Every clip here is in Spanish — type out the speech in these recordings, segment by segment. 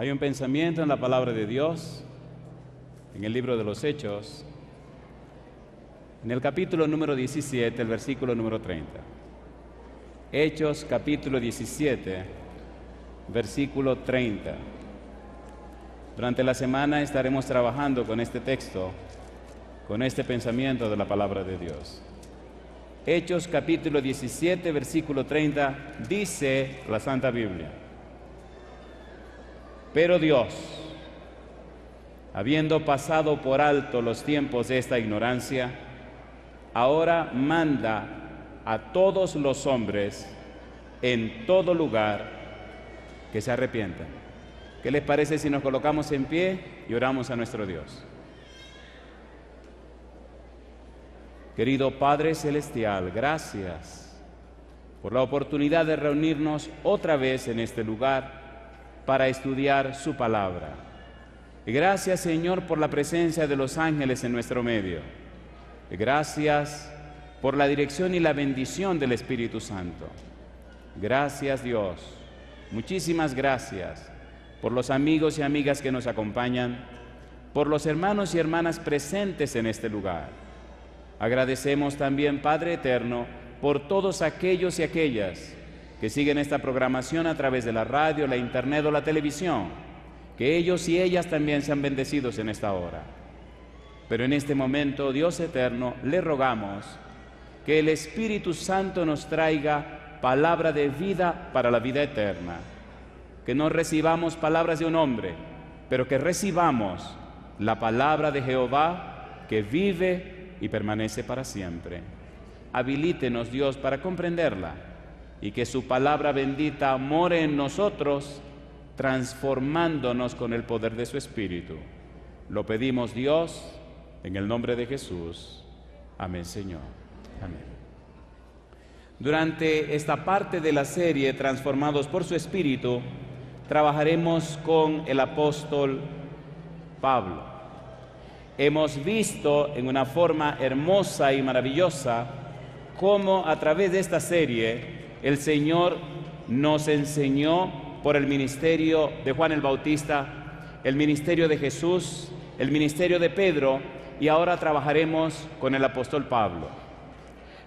Hay un pensamiento en la palabra de Dios, en el libro de los Hechos, en el capítulo número 17, el versículo número 30. Hechos, capítulo 17, versículo 30. Durante la semana estaremos trabajando con este texto, con este pensamiento de la palabra de Dios. Hechos, capítulo 17, versículo 30, dice la Santa Biblia: pero Dios, habiendo pasado por alto los tiempos de esta ignorancia, ahora manda a todos los hombres en todo lugar que se arrepientan. ¿Qué les parece si nos colocamos en pie y oramos a nuestro Dios? Querido Padre Celestial, gracias por la oportunidad de reunirnos otra vez en este lugar para estudiar su palabra. Y gracias, Señor, por la presencia de los ángeles en nuestro medio. Y gracias por la dirección y la bendición del Espíritu Santo. Gracias, Dios. Muchísimas gracias por los amigos y amigas que nos acompañan, por los hermanos y hermanas presentes en este lugar. Agradecemos también, Padre Eterno, por todos aquellos y aquellas que siguen esta programación a través de la radio, la internet o la televisión, que ellos y ellas también sean bendecidos en esta hora. Pero en este momento, Dios eterno, le rogamos que el Espíritu Santo nos traiga palabra de vida para la vida eterna, que no recibamos palabras de un hombre, pero que recibamos la palabra de Jehová que vive y permanece para siempre. Habilítenos, Dios, para comprenderla, y que su palabra bendita more en nosotros, transformándonos con el poder de su Espíritu. Lo pedimos, Dios, en el nombre de Jesús. Amén, Señor. Amén. Durante esta parte de la serie, Transformados por su Espíritu, trabajaremos con el apóstol Pablo. Hemos visto en una forma hermosa y maravillosa cómo a través de esta serie el Señor nos enseñó por el ministerio de Juan el Bautista, el ministerio de Jesús, el ministerio de Pedro, y ahora trabajaremos con el apóstol Pablo.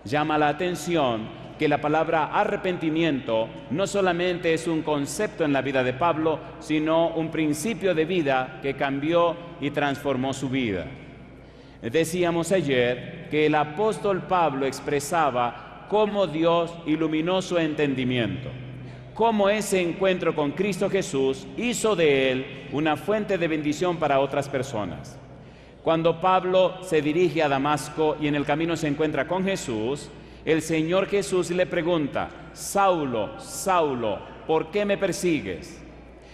Llama la atención que la palabra arrepentimiento no solamente es un concepto en la vida de Pablo, sino un principio de vida que cambió y transformó su vida. Decíamos ayer que el apóstol Pablo expresaba cómo Dios iluminó su entendimiento, cómo ese encuentro con Cristo Jesús hizo de él una fuente de bendición para otras personas. Cuando Pablo se dirige a Damasco y en el camino se encuentra con Jesús, el Señor Jesús le pregunta: Saulo, Saulo, ¿por qué me persigues?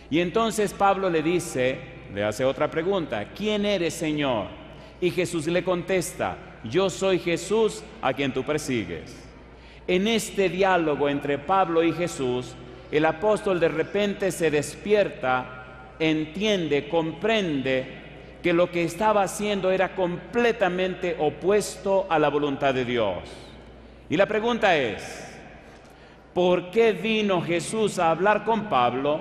Y entonces Pablo le hace otra pregunta: ¿quién eres, Señor? Y Jesús le contesta: yo soy Jesús a quien tú persigues. En este diálogo entre Pablo y Jesús, el apóstol de repente se despierta, entiende, comprende que lo que estaba haciendo era completamente opuesto a la voluntad de Dios. Y la pregunta es: ¿por qué vino Jesús a hablar con Pablo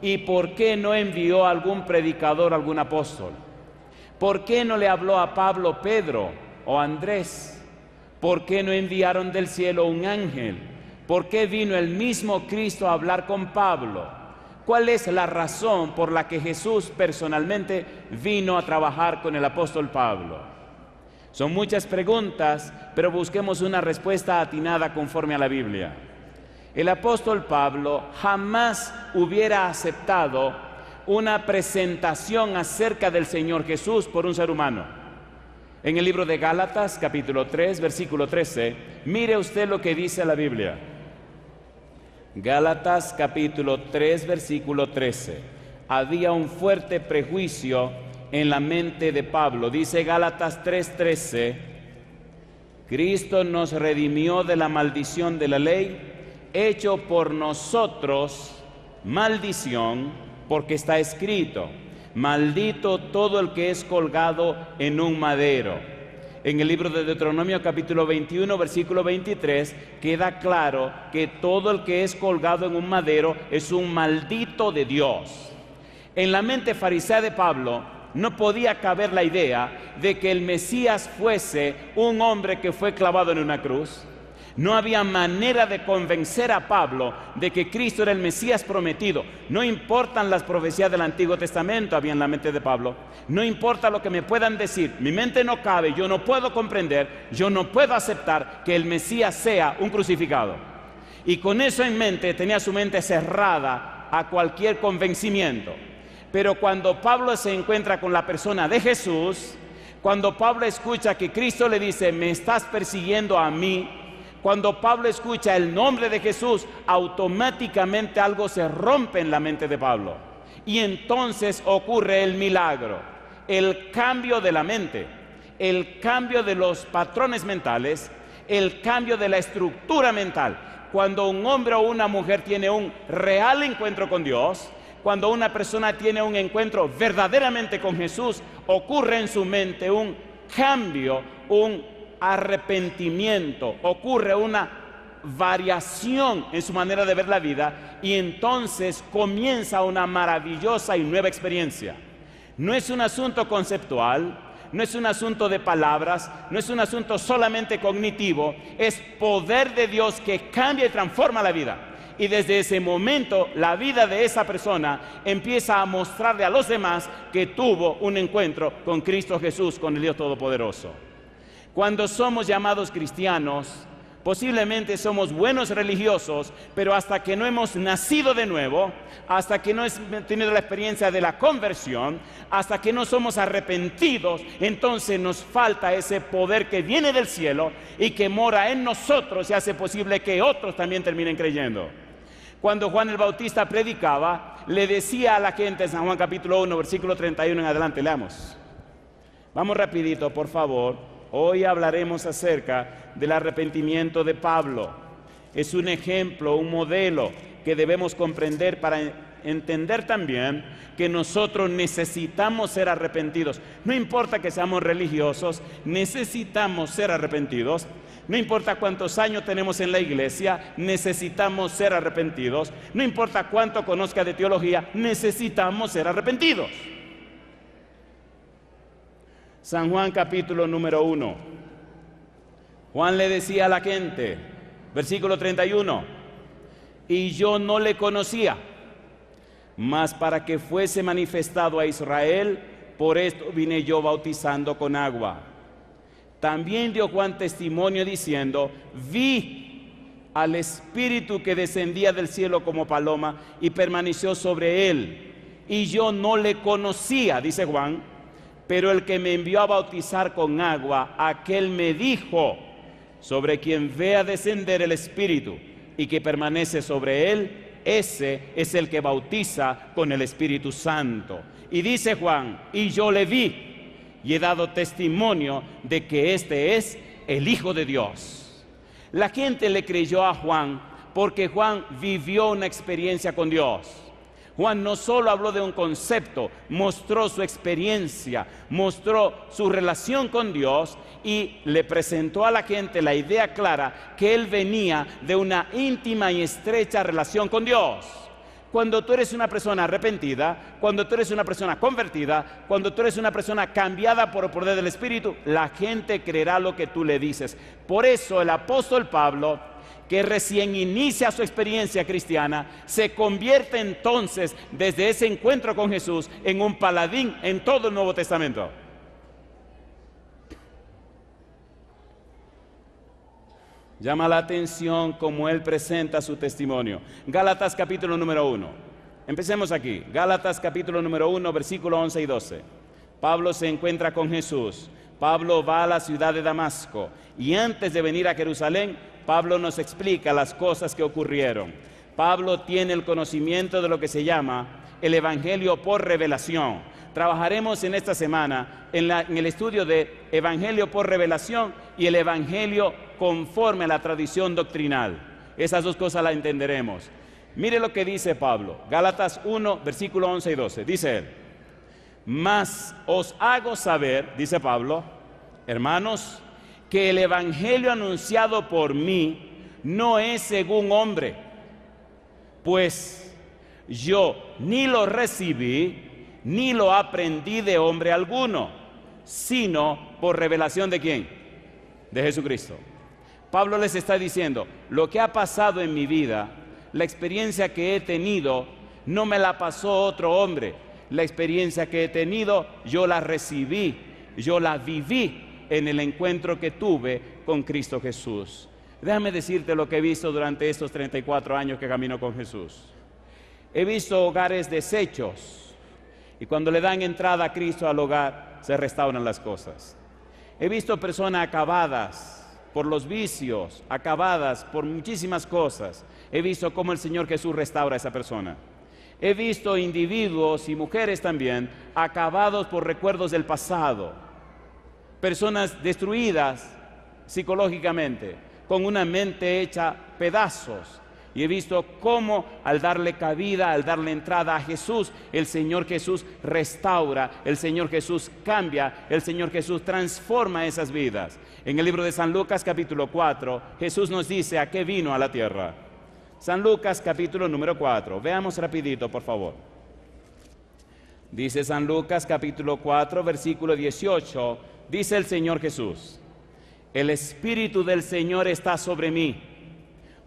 y por qué no envió a algún predicador, algún apóstol? ¿Por qué no le habló a Pablo Pedro o Andrés? ¿Por qué no enviaron del cielo un ángel? ¿Por qué vino el mismo Cristo a hablar con Pablo? ¿Cuál es la razón por la que Jesús personalmente vino a trabajar con el apóstol Pablo? Son muchas preguntas, pero busquemos una respuesta atinada conforme a la Biblia. El apóstol Pablo jamás hubiera aceptado una presentación acerca del Señor Jesús por un ser humano. En el libro de Gálatas, capítulo 3, versículo 13, mire usted lo que dice la Biblia. Gálatas, capítulo 3, versículo 13. Había un fuerte prejuicio en la mente de Pablo. Dice Gálatas 3:13: Cristo nos redimió de la maldición de la ley, hecho por nosotros maldición, porque está escrito: maldito todo el que es colgado en un madero. En el libro de Deuteronomio capítulo 21, versículo 23, queda claro que todo el que es colgado en un madero es un maldito de Dios. En la mente farisea de Pablo no podía caber la idea de que el Mesías fuese un hombre que fue clavado en una cruz. No había manera de convencer a Pablo de que Cristo era el Mesías prometido. No importan las profecías del Antiguo Testamento, había en la mente de Pablo. No importa lo que me puedan decir, mi mente no cabe, yo no puedo comprender, yo no puedo aceptar que el Mesías sea un crucificado. Y con eso en mente tenía su mente cerrada a cualquier convencimiento. Pero cuando Pablo se encuentra con la persona de Jesús, cuando Pablo escucha que Cristo le dice, me estás persiguiendo a mí, cuando Pablo escucha el nombre de Jesús, automáticamente algo se rompe en la mente de Pablo. Y entonces ocurre el milagro, el cambio de la mente, el cambio de los patrones mentales, el cambio de la estructura mental. Cuando un hombre o una mujer tiene un real encuentro con Dios, cuando una persona tiene un encuentro verdaderamente con Jesús, ocurre en su mente un cambio, un arrepentimiento, ocurre una variación en su manera de ver la vida y entonces comienza una maravillosa y nueva experiencia. No es un asunto conceptual, no es un asunto de palabras, no es un asunto solamente cognitivo, es poder de Dios que cambia y transforma la vida. Y desde ese momento la vida de esa persona empieza a mostrarle a los demás que tuvo un encuentro con Cristo Jesús, con el Dios Todopoderoso. Cuando somos llamados cristianos, posiblemente somos buenos religiosos, pero hasta que no hemos nacido de nuevo, hasta que no hemos tenido la experiencia de la conversión, hasta que no somos arrepentidos, entonces nos falta ese poder que viene del cielo y que mora en nosotros y hace posible que otros también terminen creyendo. Cuando Juan el Bautista predicaba, le decía a la gente en San Juan capítulo 1, versículo 31 en adelante, leamos. Vamos rapidito, por favor. Hoy hablaremos acerca del arrepentimiento de Pablo. Es un ejemplo, un modelo que debemos comprender para entender también que nosotros necesitamos ser arrepentidos. No importa que seamos religiosos, necesitamos ser arrepentidos. No importa cuántos años tenemos en la iglesia, necesitamos ser arrepentidos. No importa cuánto conozca de teología, necesitamos ser arrepentidos. San Juan capítulo número 1. Juan le decía a la gente, versículo 31, y yo no le conocía, mas para que fuese manifestado a Israel, por esto vine yo bautizando con agua. También dio Juan testimonio diciendo, vi al Espíritu que descendía del cielo como paloma y permaneció sobre él, y yo no le conocía, dice Juan, pero el que me envió a bautizar con agua, aquel me dijo, sobre quien vea descender el Espíritu y que permanece sobre él, ese es el que bautiza con el Espíritu Santo. Y dice Juan, y yo le vi, y he dado testimonio de que este es el Hijo de Dios. La gente le creyó a Juan porque Juan vivió una experiencia con Dios. Juan no solo habló de un concepto, mostró su experiencia, mostró su relación con Dios y le presentó a la gente la idea clara que él venía de una íntima y estrecha relación con Dios. Cuando tú eres una persona arrepentida, cuando tú eres una persona convertida, cuando tú eres una persona cambiada por el poder del Espíritu, la gente creerá lo que tú le dices. Por eso el apóstol Pablo, que recién inicia su experiencia cristiana, se convierte entonces desde ese encuentro con Jesús en un paladín en todo el Nuevo Testamento. Llama la atención cómo él presenta su testimonio. Gálatas capítulo número 1. Empecemos aquí. Gálatas capítulo número 1, versículo 11 y 12. Pablo se encuentra con Jesús. Pablo va a la ciudad de Damasco y antes de venir a Jerusalén, Pablo nos explica las cosas que ocurrieron. Pablo tiene el conocimiento de lo que se llama el Evangelio por revelación. Trabajaremos en esta semana en el estudio de Evangelio por revelación y el Evangelio conforme a la tradición doctrinal. Esas dos cosas las entenderemos. Mire lo que dice Pablo, Gálatas 1, versículo 11 y 12. Dice él, mas os hago saber, dice Pablo, hermanos, que el Evangelio anunciado por mí no es según hombre, pues yo ni lo recibí, ni lo aprendí de hombre alguno, sino por revelación ¿de quién? De Jesucristo. Pablo les está diciendo, lo que ha pasado en mi vida, la experiencia que he tenido, no me la pasó otro hombre. La experiencia que he tenido, yo la recibí, yo la viví en el encuentro que tuve con Cristo Jesús. Déjame decirte lo que he visto durante estos 34 años que camino con Jesús. He visto hogares deshechos, y cuando le dan entrada a Cristo al hogar, se restauran las cosas. He visto personas acabadas por los vicios, acabadas por muchísimas cosas. He visto cómo el Señor Jesús restaura a esa persona. He visto individuos y mujeres también acabados por recuerdos del pasado. Personas destruidas psicológicamente, con una mente hecha pedazos. Y he visto cómo al darle cabida, al darle entrada a Jesús, el Señor Jesús restaura, el Señor Jesús cambia, el Señor Jesús transforma esas vidas. En el libro de San Lucas capítulo 4, Jesús nos dice a qué vino a la tierra. San Lucas capítulo número 4, veamos rapidito por favor. Dice San Lucas capítulo 4, versículo 18, dice el Señor Jesús: el Espíritu del Señor está sobre mí,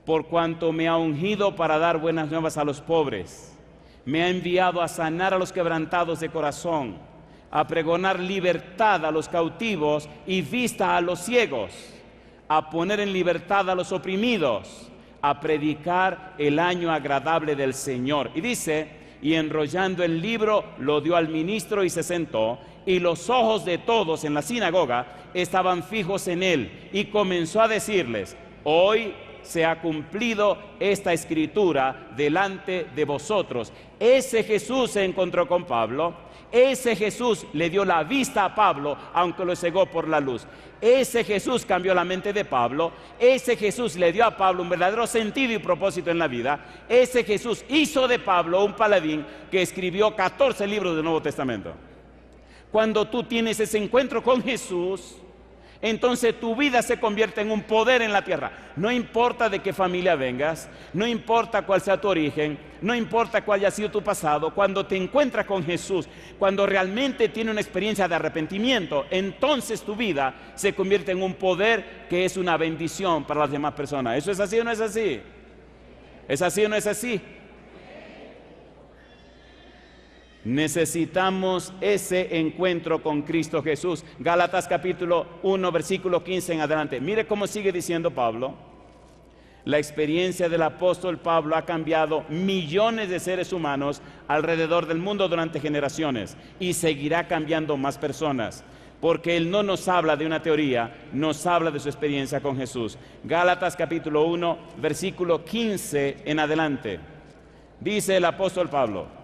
por cuanto me ha ungido para dar buenas nuevas a los pobres. Me ha enviado a sanar a los quebrantados de corazón, a pregonar libertad a los cautivos y vista a los ciegos, a poner en libertad a los oprimidos, a predicar el año agradable del Señor. Y dice, y enrollando el libro, lo dio al ministro y se sentó, y los ojos de todos en la sinagoga estaban fijos en él, y comenzó a decirles: hoy se ha cumplido esta escritura delante de vosotros. Ese Jesús se encontró con Pablo, ese Jesús le dio la vista a Pablo, aunque lo cegó por la luz. Ese Jesús cambió la mente de Pablo, ese Jesús le dio a Pablo un verdadero sentido y propósito en la vida. Ese Jesús hizo de Pablo un paladín que escribió 14 libros del Nuevo Testamento. Cuando tú tienes ese encuentro con Jesús, entonces tu vida se convierte en un poder en la tierra. No importa de qué familia vengas, no importa cuál sea tu origen, no importa cuál haya sido tu pasado. Cuando te encuentras con Jesús, cuando realmente tienes una experiencia de arrepentimiento, entonces tu vida se convierte en un poder que es una bendición para las demás personas. ¿Eso es así o no es así? ¿Es así o no es así? Necesitamos ese encuentro con Cristo Jesús. Gálatas capítulo 1, versículo 15 en adelante. Mire cómo sigue diciendo Pablo. La experiencia del apóstol Pablo ha cambiado millones de seres humanos alrededor del mundo durante generaciones y seguirá cambiando más personas, porque él no nos habla de una teoría, nos habla de su experiencia con Jesús. Gálatas capítulo 1, versículo 15 en adelante. Dice el apóstol Pablo: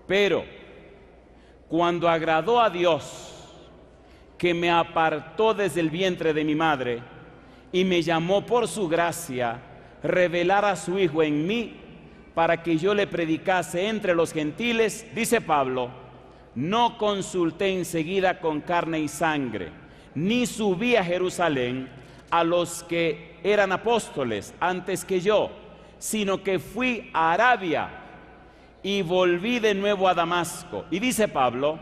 pero cuando agradó a Dios, que me apartó desde el vientre de mi madre y me llamó por su gracia, revelar a su Hijo en mí para que yo le predicase entre los gentiles, dice Pablo, no consulté enseguida con carne y sangre, ni subí a Jerusalén a los que eran apóstoles antes que yo, sino que fui a Arabia y volví de nuevo a Damasco. Y dice Pablo,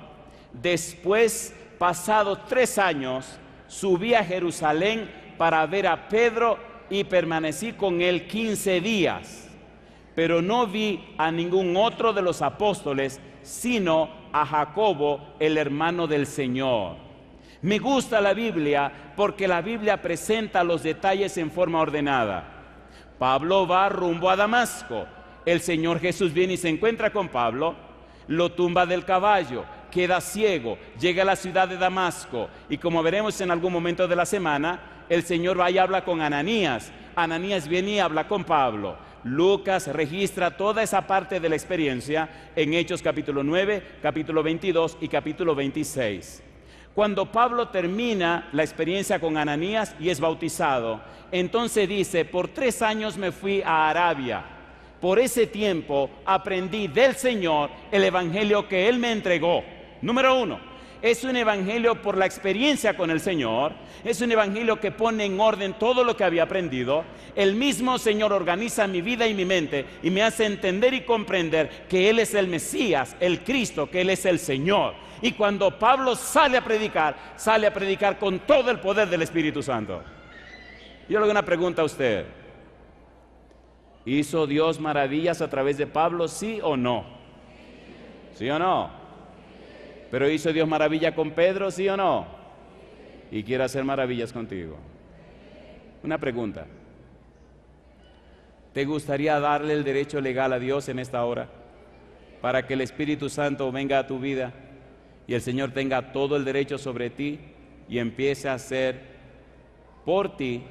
después, pasados 3 años, subí a Jerusalén para ver a Pedro y permanecí con él 15 días. Pero no vi a ningún otro de los apóstoles, sino a Jacobo, el hermano del Señor. Me gusta la Biblia porque la Biblia presenta los detalles en forma ordenada. Pablo va rumbo a Damasco. El Señor Jesús viene y se encuentra con Pablo, lo tumba del caballo, queda ciego, llega a la ciudad de Damasco y como veremos en algún momento de la semana, el Señor va y habla con Ananías. Ananías viene y habla con Pablo. Lucas registra toda esa parte de la experiencia en Hechos capítulo 9, capítulo 22 y capítulo 26. Cuando Pablo termina la experiencia con Ananías y es bautizado, entonces dice, por 3 años me fui a Arabia. Por ese tiempo aprendí del Señor el evangelio que Él me entregó. Número 1, es un evangelio por la experiencia con el Señor, es un evangelio que pone en orden todo lo que había aprendido. El mismo Señor organiza mi vida y mi mente y me hace entender y comprender que Él es el Mesías, el Cristo, que Él es el Señor. Y cuando Pablo sale a predicar con todo el poder del Espíritu Santo. Yo le hago una pregunta a usted. ¿Hizo Dios maravillas a través de Pablo, sí o no? ¿Sí o no? ¿Pero hizo Dios maravilla con Pedro, sí o no? Y quiere hacer maravillas contigo. Una pregunta. ¿Te gustaría darle el derecho legal a Dios en esta hora? Para que el Espíritu Santo venga a tu vida y el Señor tenga todo el derecho sobre ti y empiece a hacer por ti,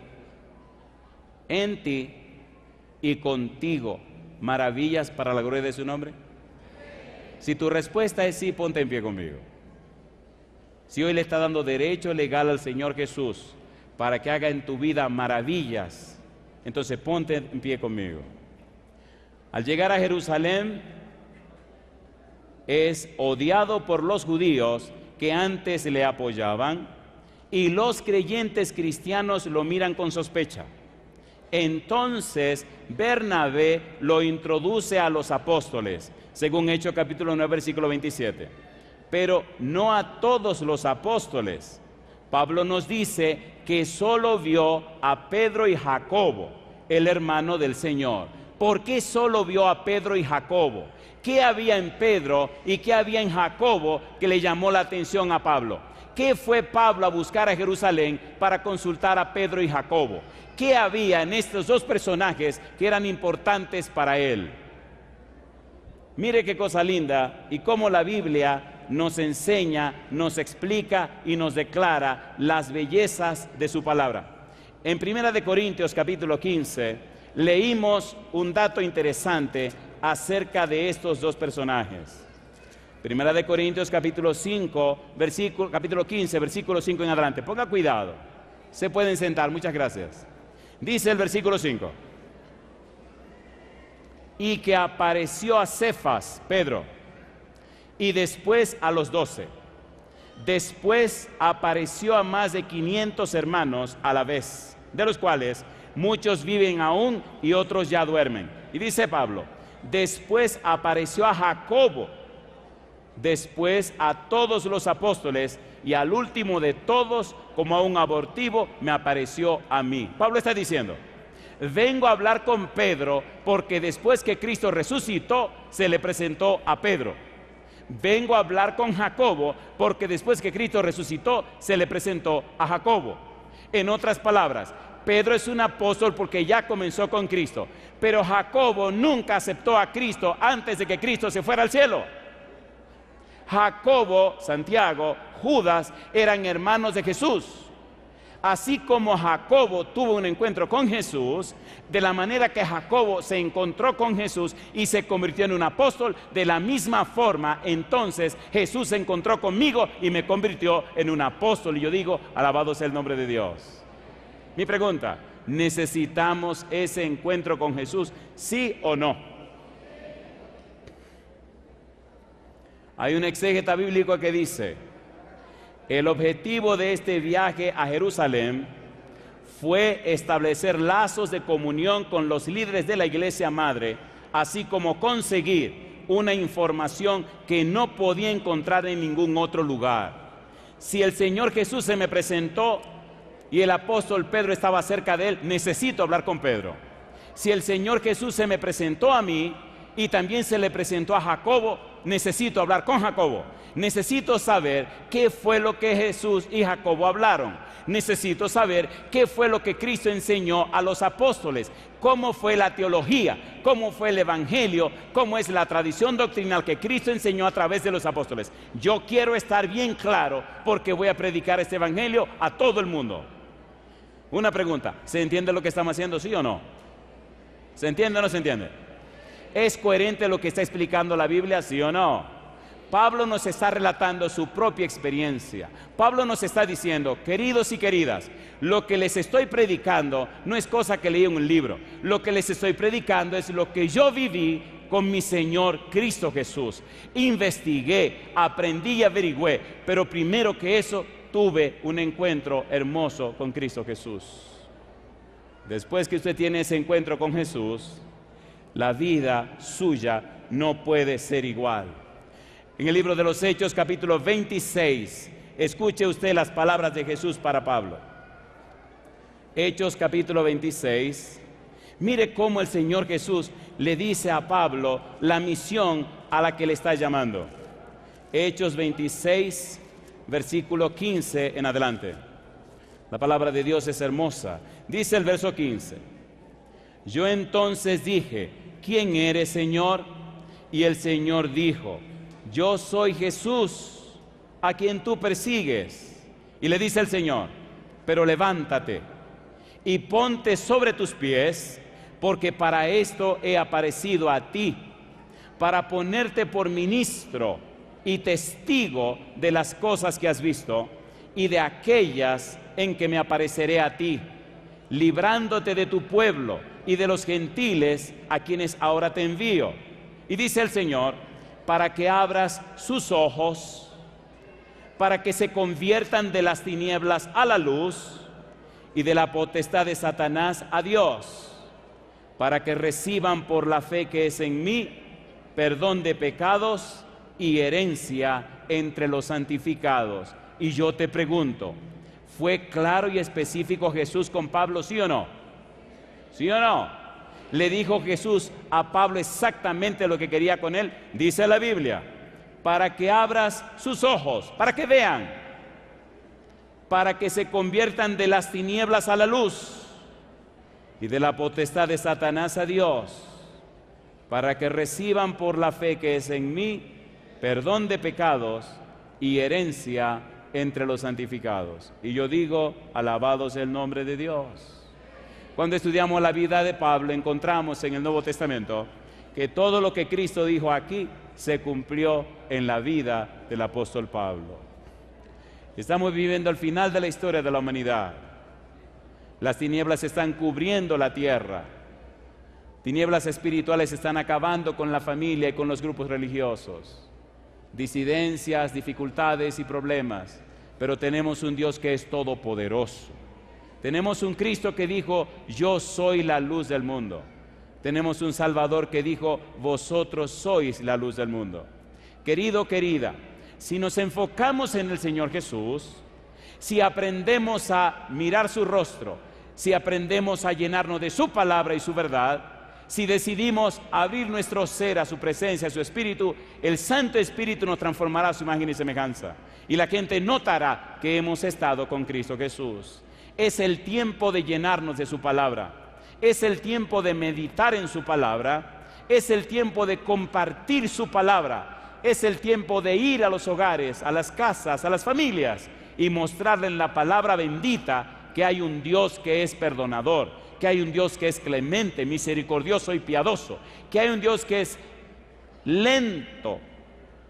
en ti y contigo maravillas para la gloria de su nombre. Si tu respuesta es sí, ponte en pie conmigo. Si hoy le está dando derecho legal al Señor Jesús para que haga en tu vida maravillas, entonces ponte en pie conmigo. Al llegar a Jerusalén, es odiado por los judíos que antes le apoyaban y los creyentes cristianos lo miran con sospecha. Entonces Bernabé lo introduce a los apóstoles, según Hechos capítulo 9, versículo 27. Pero no a todos los apóstoles. Pablo nos dice que solo vio a Pedro y Jacobo, el hermano del Señor. ¿Por qué solo vio a Pedro y Jacobo? ¿Qué había en Pedro y qué había en Jacobo que le llamó la atención a Pablo? ¿Qué fue Pablo a buscar a Jerusalén para consultar a Pedro y Jacobo? ¿Qué había en estos dos personajes que eran importantes para él? Mire qué cosa linda y cómo la Biblia nos enseña, nos explica y nos declara las bellezas de su palabra. En 1 Corintios capítulo 15 leímos un dato interesante acerca de estos dos personajes. 1 Corintios capítulo 15, versículo 5 en adelante. Ponga cuidado. Se pueden sentar, muchas gracias. Dice el versículo 5. Y que apareció a Cefas, Pedro, y después a los 12. Después apareció a más de 500 hermanos a la vez, de los cuales muchos viven aún y otros ya duermen. Y dice Pablo, después apareció a Jacobo, después a todos los apóstoles y al último de todos, como a un abortivo, me apareció a mí. Pablo está diciendo, vengo a hablar con Pedro porque después que Cristo resucitó, se le presentó a Pedro. Vengo a hablar con Jacobo porque después que Cristo resucitó, se le presentó a Jacobo. En otras palabras, Pedro es un apóstol porque ya comenzó con Cristo, pero Jacobo nunca aceptó a Cristo antes de que Cristo se fuera al cielo. Jacobo, Santiago, Judas eran hermanos de Jesús. Así como Jacobo tuvo un encuentro con Jesús, de la manera que Jacobo se encontró con Jesús y se convirtió en un apóstol, de la misma forma, entonces Jesús se encontró conmigo y me convirtió en un apóstol. Y yo digo, alabado sea el nombre de Dios. Mi pregunta, ¿necesitamos ese encuentro con Jesús, sí o no? Hay un exégeta bíblico que dice, el objetivo de este viaje a Jerusalén fue establecer lazos de comunión con los líderes de la iglesia madre, así como conseguir una información que no podía encontrar en ningún otro lugar. Si el Señor Jesús se me presentó y el apóstol Pedro estaba cerca de él, necesito hablar con Pedro. Si el Señor Jesús se me presentó a mí y también se le presentó a Jacobo, necesito hablar con Jacobo. Necesito saber qué fue lo que Jesús y Jacobo hablaron. Necesito saber qué fue lo que Cristo enseñó a los apóstoles, cómo fue la teología, cómo fue el evangelio, cómo es la tradición doctrinal que Cristo enseñó a través de los apóstoles. Yo quiero estar bien claro porque voy a predicar este evangelio a todo el mundo. Una pregunta, ¿se entiende lo que estamos haciendo, sí o no? ¿Se entiende o no se entiende? ¿Es coherente lo que está explicando la Biblia, sí o no? Pablo nos está relatando su propia experiencia. Pablo nos está diciendo, queridos y queridas, lo que les estoy predicando no es cosa que leí en un libro. Lo que les estoy predicando es lo que yo viví con mi Señor Cristo Jesús. Investigué, aprendí y averigüé, pero primero que eso tuve un encuentro hermoso con Cristo Jesús. Después que usted tiene ese encuentro con Jesús, la vida suya no puede ser igual. En el libro de los Hechos, capítulo 26, escuche usted las palabras de Jesús para Pablo. Hechos, capítulo 26. Mire cómo el Señor Jesús le dice a Pablo la misión a la que le está llamando. Hechos 26, versículo 15 en adelante. La palabra de Dios es hermosa. Dice el verso 15: yo entonces dije, ¿quién eres, Señor? Y el Señor dijo, yo soy Jesús, a quien tú persigues. Y le dice el Señor, pero levántate y ponte sobre tus pies, porque para esto he aparecido a ti, para ponerte por ministro y testigo de las cosas que has visto y de aquellas en que me apareceré a ti, librándote de tu pueblo y de los gentiles a quienes ahora te envío. Y dice el Señor, para que abras sus ojos, para que se conviertan de las tinieblas a la luz y de la potestad de Satanás a Dios, para que reciban por la fe que es en mí perdón de pecados y herencia entre los santificados. Y yo te pregunto, ¿fue claro y específico Jesús con Pablo, sí o no? ¿Sí o no? ¿Le dijo Jesús a Pablo exactamente lo que quería con él? Dice la Biblia, para que abras sus ojos, para que vean, para que se conviertan de las tinieblas a la luz y de la potestad de Satanás a Dios, para que reciban por la fe que es en mí perdón de pecados y herencia entre los santificados. Y yo digo, alabado sea el nombre de Dios. Cuando estudiamos la vida de Pablo, encontramos en el Nuevo Testamento que todo lo que Cristo dijo aquí se cumplió en la vida del apóstol Pablo. Estamos viviendo el final de la historia de la humanidad. Las tinieblas están cubriendo la tierra. Tinieblas espirituales están acabando con la familia y con los grupos religiosos. Disidencias, dificultades y problemas. Pero tenemos un Dios que es todopoderoso. Tenemos un Cristo que dijo, yo soy la luz del mundo. Tenemos un Salvador que dijo, vosotros sois la luz del mundo. Querido, querida, si nos enfocamos en el Señor Jesús, si aprendemos a mirar su rostro, si aprendemos a llenarnos de su palabra y su verdad, si decidimos abrir nuestro ser a su presencia, a su Espíritu, el Santo Espíritu nos transformará a su imagen y semejanza. Y la gente notará que hemos estado con Cristo Jesús. Es el tiempo de llenarnos de su palabra. Es el tiempo de meditar en su palabra. Es el tiempo de compartir su palabra. Es el tiempo de ir a los hogares, a las casas, a las familias y mostrarle en la palabra bendita que hay un Dios que es perdonador, que hay un Dios que es clemente, misericordioso y piadoso, que hay un Dios que es lento,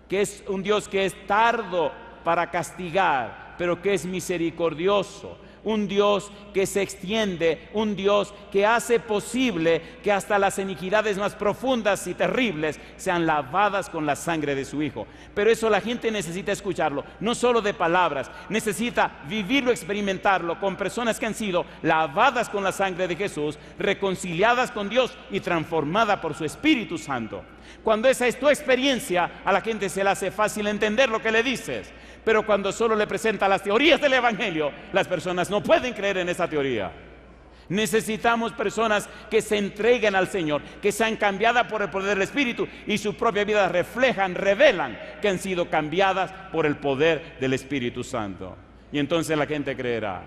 que es un Dios que es tardo para castigar, pero que es misericordioso. Un Dios que se extiende, un Dios que hace posible que hasta las iniquidades más profundas y terribles sean lavadas con la sangre de su Hijo. Pero eso la gente necesita escucharlo, no solo de palabras, necesita vivirlo, experimentarlo con personas que han sido lavadas con la sangre de Jesús, reconciliadas con Dios y transformadas por su Espíritu Santo. Cuando esa es tu experiencia, a la gente se le hace fácil entender lo que le dices. Pero cuando solo le presenta las teorías del Evangelio, las personas no pueden creer en esa teoría. Necesitamos personas que se entreguen al Señor, que sean cambiadas por el poder del Espíritu y su propia vida reflejan, revelan que han sido cambiadas por el poder del Espíritu Santo. Y entonces la gente creerá.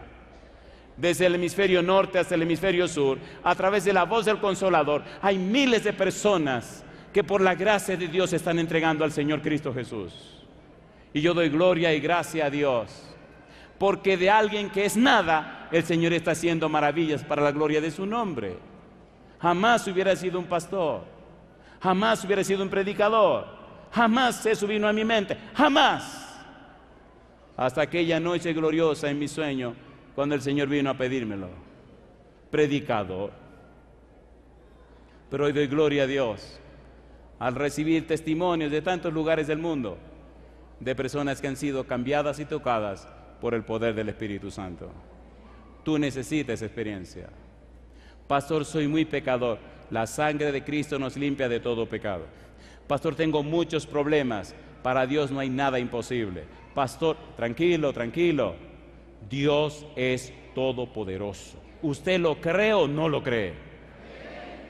Desde el hemisferio norte hasta el hemisferio sur, a través de la voz del Consolador, hay miles de personas que por la gracia de Dios se están entregando al Señor Cristo Jesús. Y yo doy gloria y gracia a Dios, porque de alguien que es nada, el Señor está haciendo maravillas para la gloria de su nombre. Jamás hubiera sido un pastor, jamás hubiera sido un predicador, jamás eso vino a mi mente, jamás. Hasta aquella noche gloriosa en mi sueño, cuando el Señor vino a pedírmelo. Predicador. Pero hoy doy gloria a Dios, al recibir testimonios de tantos lugares del mundo, de personas que han sido cambiadas y tocadas por el poder del Espíritu Santo. Tú necesitas esa experiencia. Pastor, soy muy pecador. La sangre de Cristo nos limpia de todo pecado. Pastor, tengo muchos problemas. Para Dios no hay nada imposible. Pastor, tranquilo, tranquilo. Dios es todopoderoso. ¿Usted lo cree o no lo cree?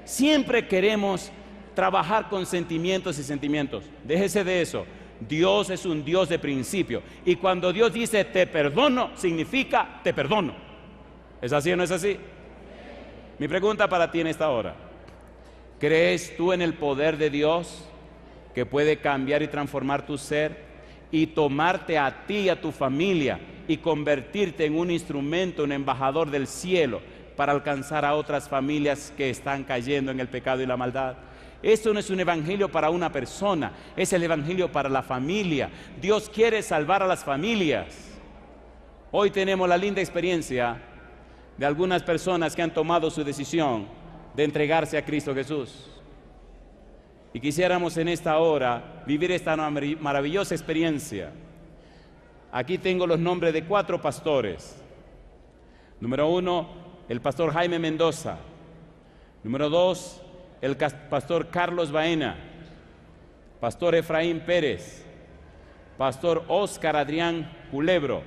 Siempre queremos trabajar con sentimientos y sentimientos. Déjese de eso. Dios es un Dios de principio. Y cuando Dios dice te perdono, significa te perdono. ¿Es así o no es así? Mi pregunta para ti en esta hora: ¿crees tú en el poder de Dios que puede cambiar y transformar tu ser y tomarte a ti y a tu familia y convertirte en un instrumento, un embajador del cielo para alcanzar a otras familias que están cayendo en el pecado y la maldad? Esto no es un evangelio para una persona, es el evangelio para la familia. Dios quiere salvar a las familias. Hoy tenemos la linda experiencia de algunas personas que han tomado su decisión de entregarse a Cristo Jesús. Y quisiéramos en esta hora vivir esta maravillosa experiencia. Aquí tengo los nombres de 4 pastores. Número 1, el pastor Jaime Mendoza. Número 2, el pastor Carlos Baena. Pastor Efraín Pérez. Pastor Óscar Adrián Culebro.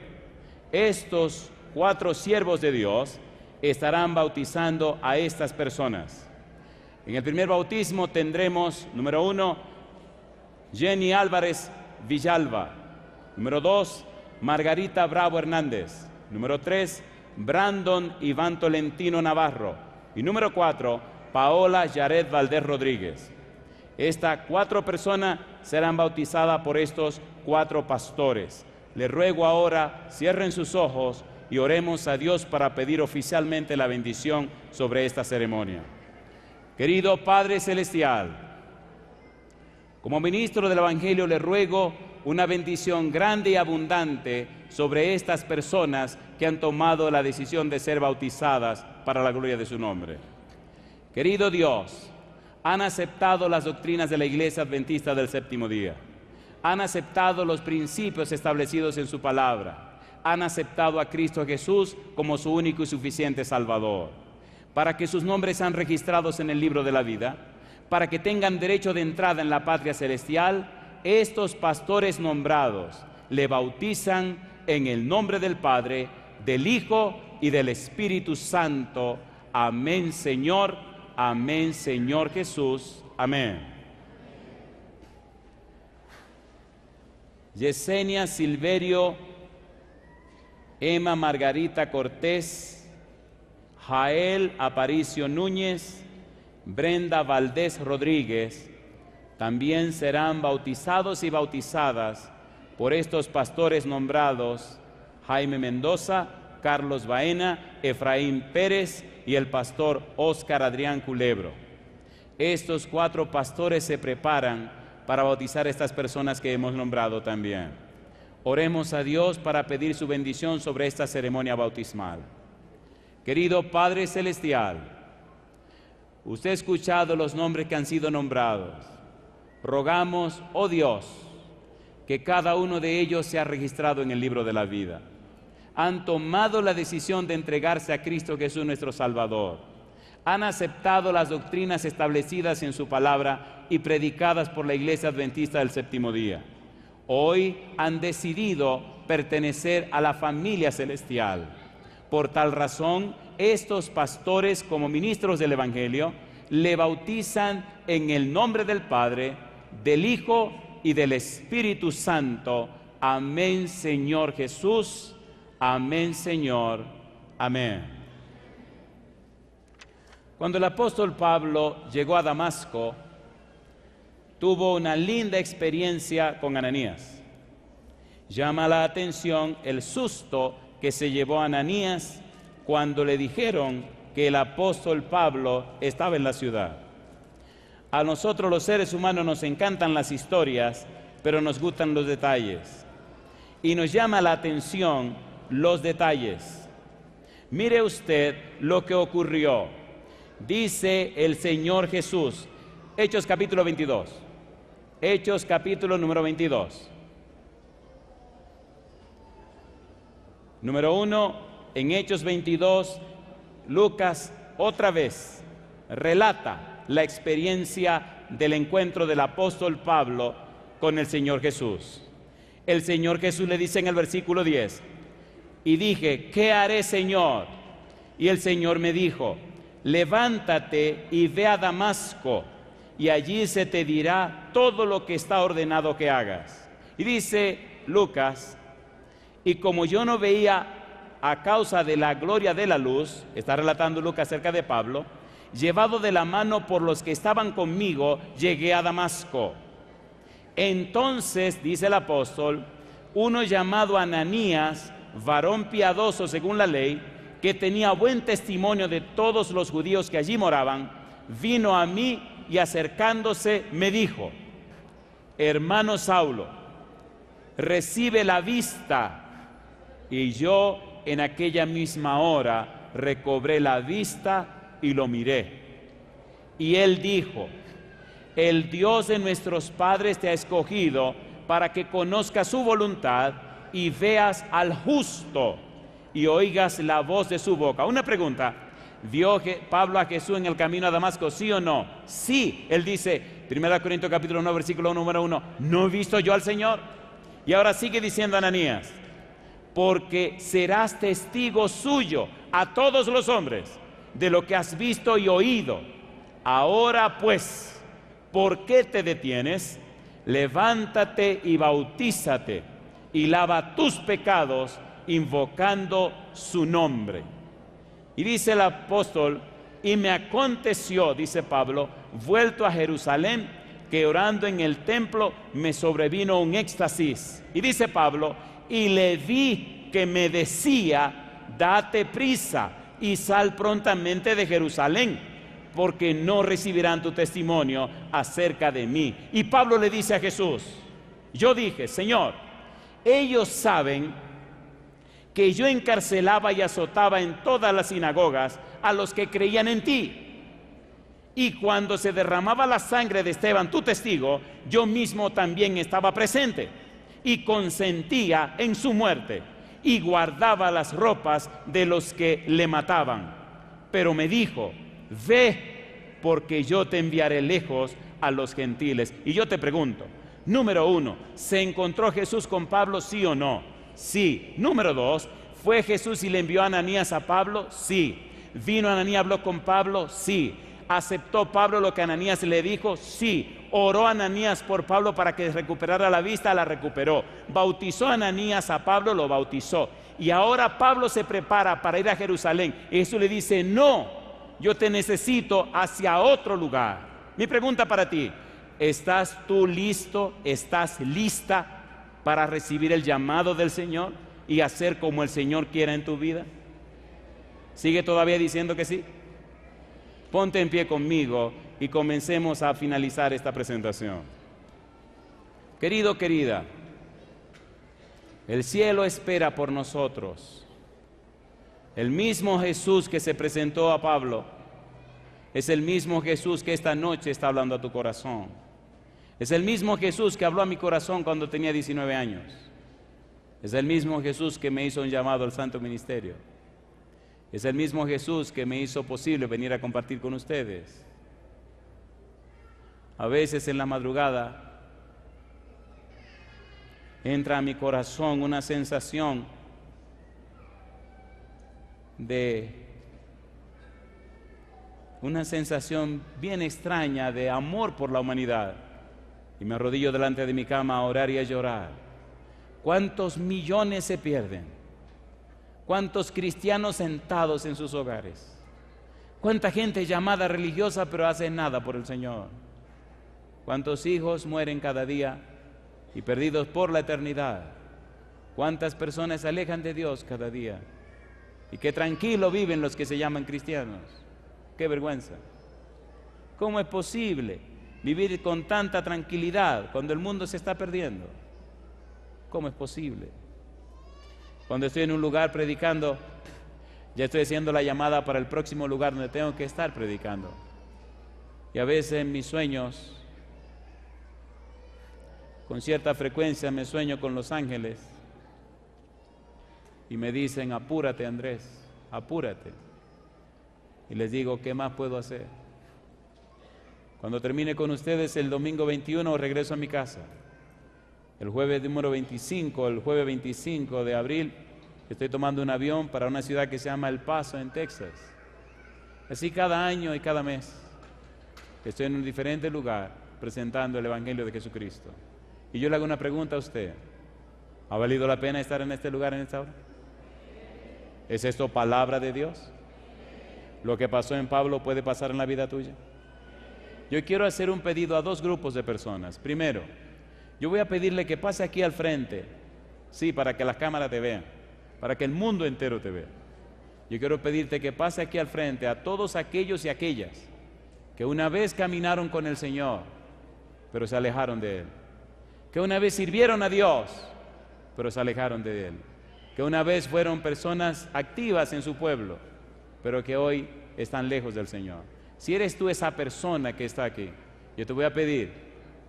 Estos 4 siervos de Dios estarán bautizando a estas personas. En el primer bautismo tendremos, número 1, Jenny Álvarez Villalba. Número 2, Margarita Bravo Hernández. Número 3, Brandon Iván Tolentino Navarro. Y número 4, Paola Yaret Valdés Rodríguez. Estas 4 personas serán bautizadas por estos 4 pastores. Les ruego ahora, cierren sus ojos y oremos a Dios para pedir oficialmente la bendición sobre esta ceremonia. Querido Padre Celestial, como ministro del Evangelio le ruego una bendición grande y abundante sobre estas personas que han tomado la decisión de ser bautizadas para la gloria de su nombre. Querido Dios, han aceptado las doctrinas de la Iglesia Adventista del Séptimo Día, han aceptado los principios establecidos en su palabra, han aceptado a Cristo Jesús como su único y suficiente Salvador, para que sus nombres sean registrados en el libro de la vida, para que tengan derecho de entrada en la patria celestial. Estos pastores nombrados le bautizan en el nombre del Padre, del Hijo y del Espíritu Santo. Amén, Señor Jesús. Amén. Yesenia Silverio, Emma Margarita Cortés, Jael Aparicio Núñez, Brenda Valdés Rodríguez, también serán bautizados y bautizadas por estos pastores nombrados: Jaime Mendoza, Carlos Baena, Efraín Pérez y el pastor Óscar Adrián Culebro. Estos 4 pastores se preparan para bautizar a estas personas que hemos nombrado también. Oremos a Dios para pedir su bendición sobre esta ceremonia bautismal. Querido Padre Celestial, usted ha escuchado los nombres que han sido nombrados. Rogamos, oh Dios, que cada uno de ellos sea registrado en el libro de la vida. Han tomado la decisión de entregarse a Cristo Jesús nuestro Salvador. Han aceptado las doctrinas establecidas en su palabra y predicadas por la Iglesia Adventista del Séptimo Día. Hoy han decidido pertenecer a la familia celestial. Por tal razón, estos pastores, como ministros del Evangelio, le bautizan en el nombre del Padre, del Hijo y del Espíritu Santo. Amén, Señor Jesús. Amén, Señor. Amén. Cuando el apóstol Pablo llegó a Damasco, tuvo una linda experiencia con Ananías. Llama la atención el susto que se llevó Ananías cuando le dijeron que el apóstol Pablo estaba en la ciudad. A nosotros los seres humanos nos encantan las historias, pero nos gustan los detalles. Y nos llama la atención los detalles. Mire usted lo que ocurrió. Dice el Señor Jesús, Hechos capítulo 22. Hechos capítulo número 22. Número 1, en Hechos 22, Lucas otra vez relata la experiencia del encuentro del apóstol Pablo con el Señor Jesús. El Señor Jesús le dice en el versículo 10, y dije, ¿qué haré, Señor? Y el Señor me dijo, levántate y ve a Damasco, y allí se te dirá todo lo que está ordenado que hagas. Y dice Lucas, y como yo no veía a causa de la gloria de la luz, está relatando Lucas acerca de Pablo, llevado de la mano por los que estaban conmigo, llegué a Damasco. Entonces, dice el apóstol, uno llamado Ananías, varón piadoso según la ley, que tenía buen testimonio de todos los judíos que allí moraban, vino a mí y acercándose me dijo, hermano Saulo, recibe la vista. Y yo en aquella misma hora recobré la vista y lo miré. Y él dijo, el Dios de nuestros padres te ha escogido para que conozcas su voluntad y veas al justo y oigas la voz de su boca. Una pregunta, ¿vio Pablo a Jesús en el camino a Damasco, sí o no? Sí, él dice, 1 Corintios capítulo 9, versículo número 1, ¿no he visto yo al Señor? Y ahora sigue diciendo Ananías, porque serás testigo suyo a todos los hombres de lo que has visto y oído. Ahora pues, ¿por qué te detienes? Levántate y bautízate y lava tus pecados invocando su nombre. Y dice el apóstol, y me aconteció, dice Pablo, vuelto a Jerusalén, que orando en el templo me sobrevino un éxtasis. Y dice Pablo, y le vi que me decía, date prisa y sal prontamente de Jerusalén, porque no recibirán tu testimonio acerca de mí. Y Pablo le dice a Jesús, yo dije, Señor, ellos saben que yo encarcelaba y azotaba en todas las sinagogas a los que creían en ti. Y cuando se derramaba la sangre de Esteban, tu testigo, yo mismo también estaba presente y consentía en su muerte y guardaba las ropas de los que le mataban. Pero me dijo, ve, porque yo te enviaré lejos a los gentiles. Y yo te pregunto, número 1, ¿se encontró Jesús con Pablo, sí o no? Sí. Número 2, ¿fue Jesús y le envió a Ananías a Pablo? Sí. ¿Vino Ananías, habló con Pablo? Sí. ¿Aceptó Pablo lo que Ananías le dijo? Sí. ¿Oró Ananías por Pablo para que recuperara la vista? La recuperó. ¿Bautizó Ananías a Pablo? Lo bautizó. Y ahora Pablo se prepara para ir a Jerusalén. Y Jesús le dice, no, yo te necesito hacia otro lugar. Mi pregunta para ti, ¿estás tú listo? ¿Estás lista para recibir el llamado del Señor y hacer como el Señor quiera en tu vida? ¿Sigue todavía diciendo que sí? Ponte en pie conmigo y comencemos a finalizar esta presentación. Querido, querida, el cielo espera por nosotros. El mismo Jesús que se presentó a Pablo es el mismo Jesús que esta noche está hablando a tu corazón. Es el mismo Jesús que habló a mi corazón cuando tenía 19 años. Es el mismo Jesús que me hizo un llamado al santo ministerio. Es el mismo Jesús que me hizo posible venir a compartir con ustedes. A veces en la madrugada entra a mi corazón una sensación bien extraña de amor por la humanidad. Y me arrodillo delante de mi cama a orar y a llorar. ¿Cuántos millones se pierden? ¿Cuántos cristianos sentados en sus hogares? ¿Cuánta gente llamada religiosa pero hace nada por el Señor? ¿Cuántos hijos mueren cada día y perdidos por la eternidad? ¿Cuántas personas se alejan de Dios cada día? Y qué tranquilo viven los que se llaman cristianos. ¡Qué vergüenza! ¿Cómo es posible vivir con tanta tranquilidad cuando el mundo se está perdiendo? ¿Cómo es posible? Cuando estoy en un lugar predicando, ya estoy haciendo la llamada para el próximo lugar donde tengo que estar predicando. Y a veces en mis sueños Con cierta frecuencia me sueño con los ángeles y me dicen, apúrate Andrés, apúrate. Y les digo, ¿qué más puedo hacer? Cuando termine con ustedes el domingo 21 regreso a mi casa. El jueves 25 de abril estoy tomando un avión para una ciudad que se llama El Paso en Texas. Así cada año y cada mes estoy en un diferente lugar presentando el Evangelio de Jesucristo. Y yo le hago una pregunta a usted. ¿Ha valido la pena estar en este lugar en esta hora? ¿Es esto palabra de Dios? ¿Lo que pasó en Pablo puede pasar en la vida tuya? Yo quiero hacer un pedido a dos grupos de personas. Primero, yo voy a pedirle que pase aquí al frente, sí, para que las cámaras te vean, para que el mundo entero te vea. Yo quiero pedirte que pase aquí al frente a todos aquellos y aquellas que una vez caminaron con el Señor, pero se alejaron de Él. Que una vez sirvieron a Dios, pero se alejaron de Él. Que una vez fueron personas activas en su pueblo, pero que hoy están lejos del Señor. Si eres tú esa persona que está aquí, yo te voy a pedir,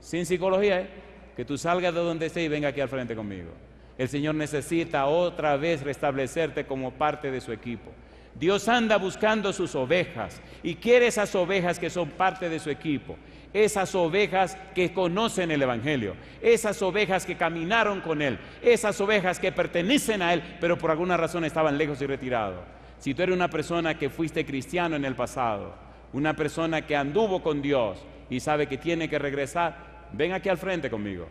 sin psicología, que tú salgas de donde estés y venga aquí al frente conmigo. El Señor necesita otra vez restablecerte como parte de su equipo. Dios anda buscando sus ovejas y quiere esas ovejas que son parte de su equipo. Esas ovejas que conocen el Evangelio, esas ovejas que caminaron con Él, esas ovejas que pertenecen a Él, pero por alguna razón estaban lejos y retirados. Si tú eres una persona que fuiste cristiano en el pasado, una persona que anduvo con Dios y sabe que tiene que regresar, ven aquí al frente conmigo,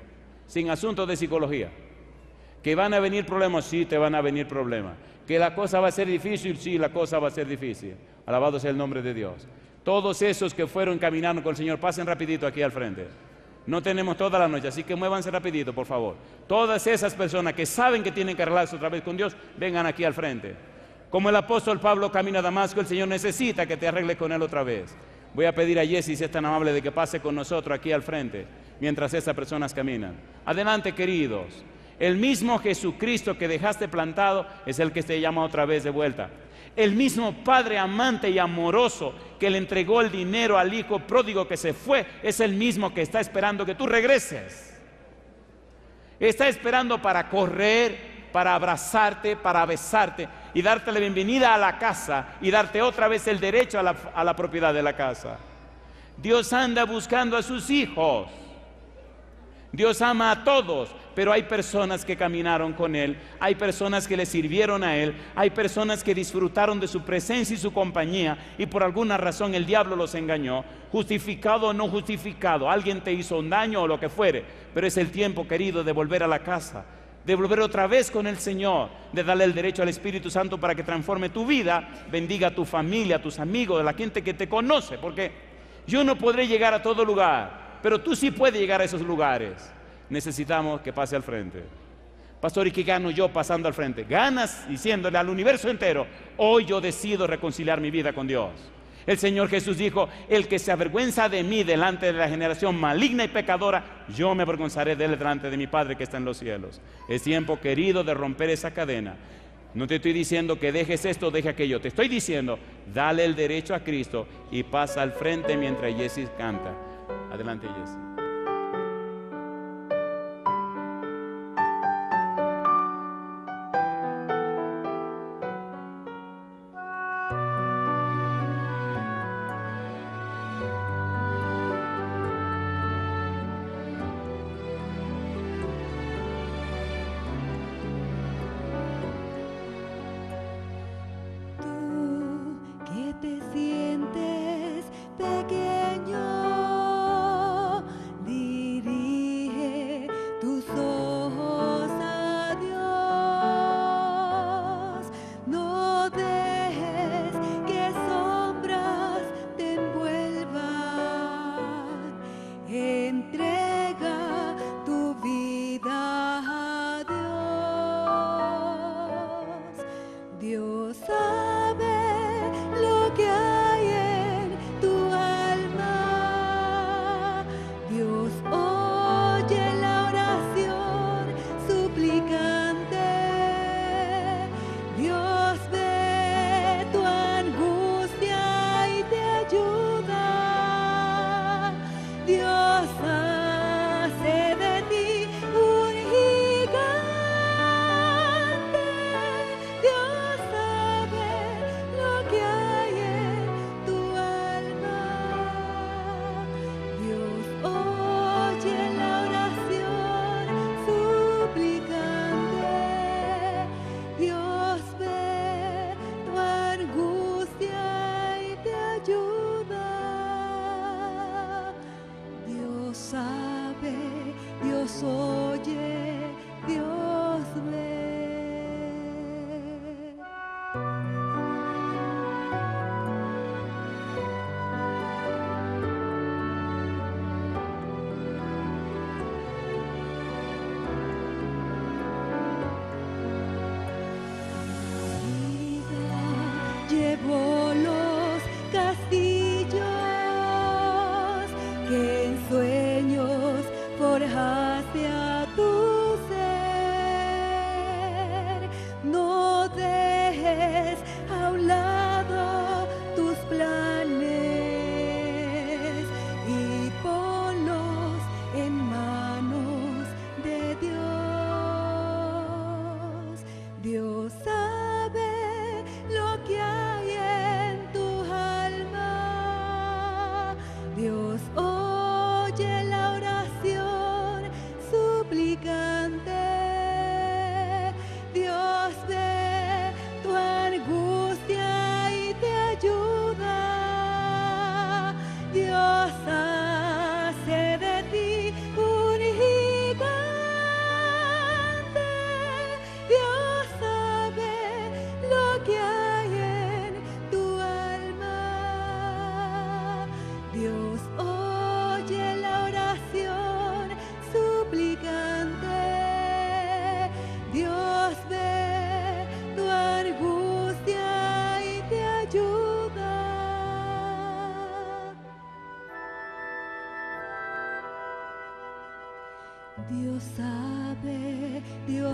sin asuntos de psicología. ¿Que van a venir problemas? Sí, te van a venir problemas. ¿Que la cosa va a ser difícil? Sí, la cosa va a ser difícil. Alabado sea el nombre de Dios. Todos esos que fueron caminando con el Señor, pasen rapidito aquí al frente. No tenemos toda la noche, así que muévanse rapidito, por favor. Todas esas personas que saben que tienen que arreglarse otra vez con Dios, vengan aquí al frente. Como el apóstol Pablo camina a Damasco, el Señor necesita que te arregles con Él otra vez. Voy a pedir a Jessy, si es tan amable, de que pase con nosotros aquí al frente, mientras esas personas caminan. Adelante, queridos. El mismo Jesucristo que dejaste plantado es el que te llama otra vez de vuelta. El mismo Padre amante y amoroso que le entregó el dinero al hijo pródigo que se fue, es el mismo que está esperando que tú regreses. Está esperando para correr, para abrazarte, para besarte y darte la bienvenida a la casa y darte otra vez el derecho a la propiedad de la casa. Dios anda buscando a sus hijos. Dios ama a todos, pero hay personas que caminaron con Él, hay personas que le sirvieron a Él, hay personas que disfrutaron de su presencia y su compañía y por alguna razón el diablo los engañó, justificado o no justificado, alguien te hizo un daño o lo que fuere, pero es el tiempo, querido, de volver a la casa, de volver otra vez con el Señor, de darle el derecho al Espíritu Santo para que transforme tu vida, bendiga a tu familia, a tus amigos, a la gente que te conoce, porque yo no podré llegar a todo lugar, pero tú sí puedes llegar a esos lugares. Necesitamos que pase al frente. Pastor, ¿y qué gano yo pasando al frente? Ganas diciéndole al universo entero, hoy yo decido reconciliar mi vida con Dios. El Señor Jesús dijo, el que se avergüenza de mí delante de la generación maligna y pecadora, yo me avergonzaré de él delante de mi Padre que está en los cielos. Es tiempo, querido, de romper esa cadena. No te estoy diciendo que dejes esto o deje aquello, te estoy diciendo, dale el derecho a Cristo y pasa al frente mientras Jessy canta. Adelante, Jessy. Te sientes pequeño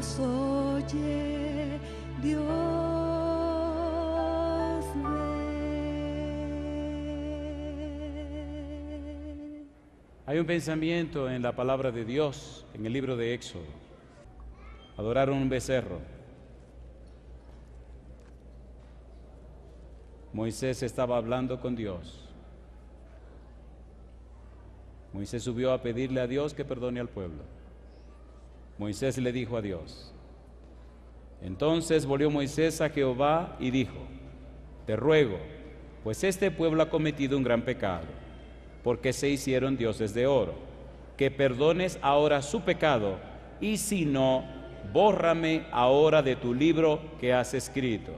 nos oye, Dios ve. Hay un pensamiento en la palabra de Dios, en el libro de Éxodo. Adoraron un becerro. Moisés estaba hablando con Dios. Moisés subió a pedirle a Dios que perdone al pueblo. Moisés le dijo a Dios. Entonces volvió Moisés a Jehová y dijo: Te ruego, pues este pueblo ha cometido un gran pecado, porque se hicieron dioses de oro, que perdones ahora su pecado, y si no, bórrame ahora de tu libro que has escrito.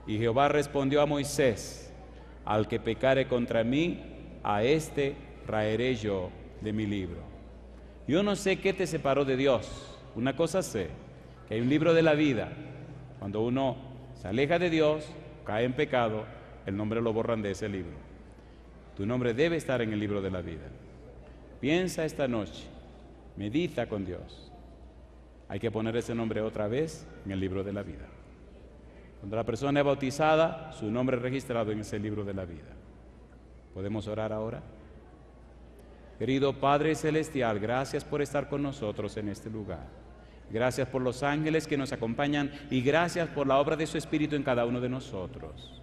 Y Jehová respondió a Moisés: Al que pecare contra mí, a éste raeré yo de mi libro. Yo no sé qué te separó de Dios. Una cosa sé, que hay un libro de la vida. Cuando uno se aleja de Dios, cae en pecado, el nombre lo borran de ese libro. Tu nombre debe estar en el libro de la vida. Piensa esta noche, medita con Dios. Hay que poner ese nombre otra vez en el libro de la vida. Cuando la persona es bautizada, su nombre es registrado en ese libro de la vida. ¿Podemos orar ahora? Querido Padre Celestial, gracias por estar con nosotros en este lugar. Gracias por los ángeles que nos acompañan y gracias por la obra de su Espíritu en cada uno de nosotros.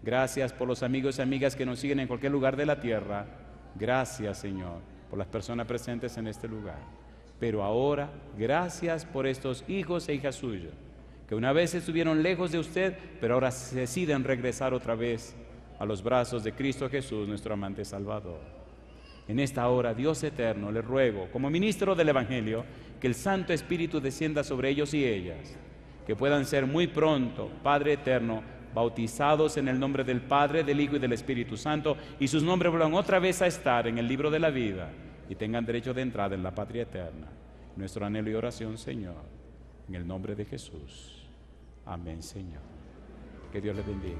Gracias por los amigos y amigas que nos siguen en cualquier lugar de la tierra. Gracias, Señor, por las personas presentes en este lugar. Pero ahora, gracias por estos hijos e hijas suyas, que una vez estuvieron lejos de usted, pero ahora deciden regresar otra vez a los brazos de Cristo Jesús, nuestro amante Salvador. En esta hora, Dios eterno, le ruego, como ministro del Evangelio, que el Santo Espíritu descienda sobre ellos y ellas, que puedan ser muy pronto, Padre eterno, bautizados en el nombre del Padre, del Hijo y del Espíritu Santo, y sus nombres vuelvan otra vez a estar en el libro de la vida y tengan derecho de entrada en la patria eterna. Nuestro anhelo y oración, Señor, en el nombre de Jesús. Amén, Señor. Que Dios les bendiga.